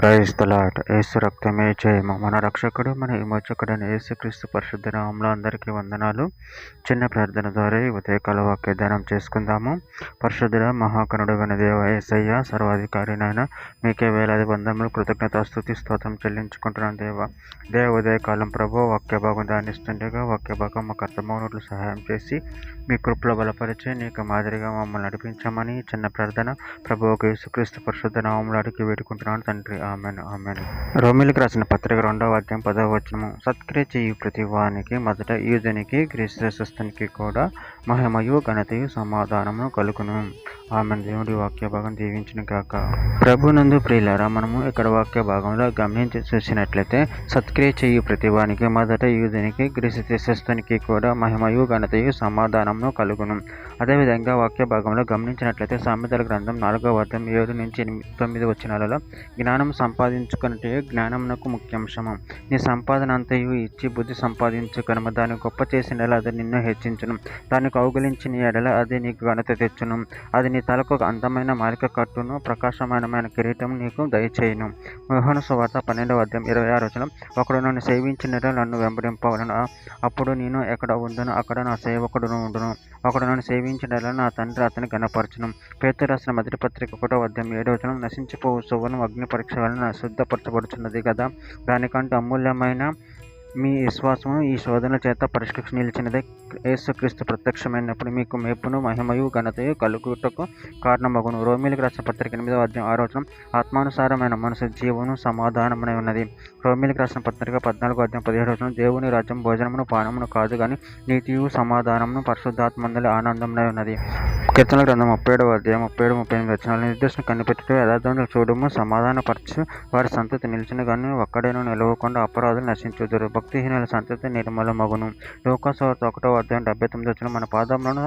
Praise the lord. యేసు రక్తమే జయము. మన రక్షకుడు మన విమోచకుడైన యేసుక్రీస్తు పరిశుద్ధ నామములో అందరికీ వందనాలు. చిన్న ప్రార్థన ద్వారా ఈ ఉదయకాల వాక్య ధ్యానం చేసుకుందాము. పరిశుద్ధుడ మహాకరుడైన దేవ యేసయ్య, సర్వాధికారినైన మీకే వేలాది వందములు కృతజ్ఞతాస్తుతి స్తోత్రం చెల్లించుకుంటున్నాను దేవ ఉదయకాలం ప్రభు వాక్య భాగం ధ్యానిస్తుండగా వాక్య భాగం మాకు అర్థమవునట్లు సహాయం చేసి మీ కృపలో బలపరిచి నీకు మాదిరిగా మమ్మల్ని నడిపించమని చిన్న ప్రార్థన ప్రభు యేసుక్రీస్తు పరిశుద్ధ నామములో అడిగి వేడుకుంటున్నాను తండ్రి. Amen amen. రోమిలికి రాసిన పత్రిక 2వ అధ్యాయం 10వ వచనము. సత్క్రియ చేయు ప్రతి వానికి మొదట యూదునికి గ్రీస్తునికి కూడా మహిమయు ఘనతయు సమాధానము కలుగును. ఆమెన్. దేవుడి వాక్య భాగం దీవించిన గాక. ప్రభునందు ప్రియులారా, మనము ఇక్కడ వాక్య భాగంలో గమనించి చూసినట్లయితే సత్క్రియ చేయు ప్రతి వానికి మొదట యూదునికి గ్రీస్తునికి కూడా మహిమయు ఘనతయు సమాధానము కలుగును. అదేవిధంగా వాక్య భాగంలో గమనించినట్లయితే సామెతల గ్రంథం 4వ అధ్యాయం 7 నుంచి 9 వచనాలలో జ్ఞానం సంపాదించుకున్నట్టే జ్ఞానమునకు ముఖ్యాంశము. నీ సంపాదన అంతయు ఇచ్చి బుద్ధి సంపాదించుకును. దాన్ని గొప్ప చేసిన అది నిన్ను హెచ్చించును. దాన్ని కౌగిలించిన ఎడల అది నీకు ఘనత తెచ్చును. అది నీ తలకు అందమైన మాలిక కట్టును, ప్రకాశమానమైన కిరీటం నీకు దయచేయును. యోహాను సువార్త 12వ అధ్యాయం 26వ వచనం. ఒకడు నన్ను సేవించిన నన్ను వెంబడింపవలను, అప్పుడు నేను ఎక్కడ ఉండును అక్కడ నా సేవకుడును ఉండును. ఒకడు నన్ను సేవించిన నా తండ్రి అతని గణపరచును. పేతురు రాసిన మొదటి పత్రిక 1వ అధ్యాయం 7వ వచనం. నశించిపోవు సువర్ణం అగ్ని పరీక్ష వలన శుద్ధపరచబడుచున్నది కదా, దానికంటే అమూల్యమైన మీ విశ్వాసము ఈ శోధన చేత పరీక్ష నిలిచినదే. యేసుక్రీస్తు ప్రత్యక్షమైనప్పుడు మీకు మేపును మహిమయు ఘనతయు కలుగుటకు కారణమగును. రోమిలికి రాసిన పత్రిక 8వ అధ్యాయం 6వ వచనం. ఆత్మానుసారమైన మనసు జీవను సమాధానమై ఉన్నది. రోమిలికి రాసిన పత్రిక 14వ అధ్యాయం 17వ వచనం. దేవుని రాజ్యం భోజనమును పానమును కాదు గాని నీతియు సమాధానమును పరిశుద్ధాత్మందలి ఆనందమునై ఉన్నది. కీర్తనల గ్రంథం 37వ అధ్యాయం 37-38 వచనాలు. నిర్దోషం కనిపెట్టుట యథార్థమును చూడము, సమాధానపరచు వారి సంతతి నిలిచిన గాని ఒక్కడైనా నిలవకుండా అపరాధులు నశించుదురు. భక్తిహీనుల సంతతి నిర్మలమగును. లోకాసువార్త 1వ అధ్యాయం 79వ వచనం. మన పాదములను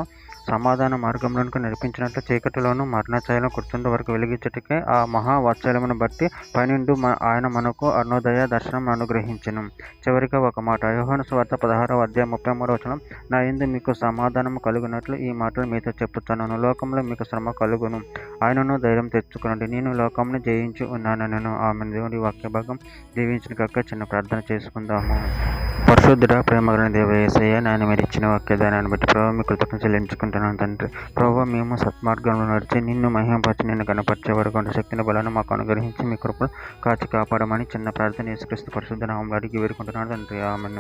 సమాధాన మార్గంలోనికి నడిపించినట్లు చీకటిలోను మరణఛాయలో కూర్చుండే వరకు వెలిగించుటకే ఆ మహా వాత్సల్యమును బట్టి పైనుండి ఆయన మనకు అరుణోదయ దర్శనం అనుగ్రహించెను. చివరిగా ఒక మాట. యోహాను సువార్త 16వ అధ్యాయం 33వ వచనం. నా యందు మీకు సమాధానము కలుగునట్లు ఈ మాటలు మీతో చెప్పుచున్నాను. లోకంలో మీకు శ్రమ కలుగును, ఆయనను ధైర్యం తెచ్చుకునండి, నేను లోకమును జయించి ఉన్నానను. ఆమె. దేవుడి వాక్య భాగం దీవించిన కాక చిన్న ప్రార్థన చేసుకుందాము. పరిశుద్ధుడ ప్రేమగల దేవ యేసయ్య, నేను మీరు ఇచ్చిన వాక్యదానాన్ని బట్టి ప్రభావ మీ కృతజ్ఞతలు చెల్లించుకుంటున్నాను తండ్రి. ప్రభావ మేము సత్మార్గంలో నడిచి నిన్ను మహిమపరిచి నిన్ను గణపరిచే వరకు శక్తిని బలాన్ని మాకు అనుగ్రహించి మీ కృపను కాచి కాపాడమని చిన్న ప్రార్థన యేసుక్రీస్తు పరిశుద్ధ నామములో అడిగి వేడుకుంటున్నాను తండ్రి. ఆమేన్.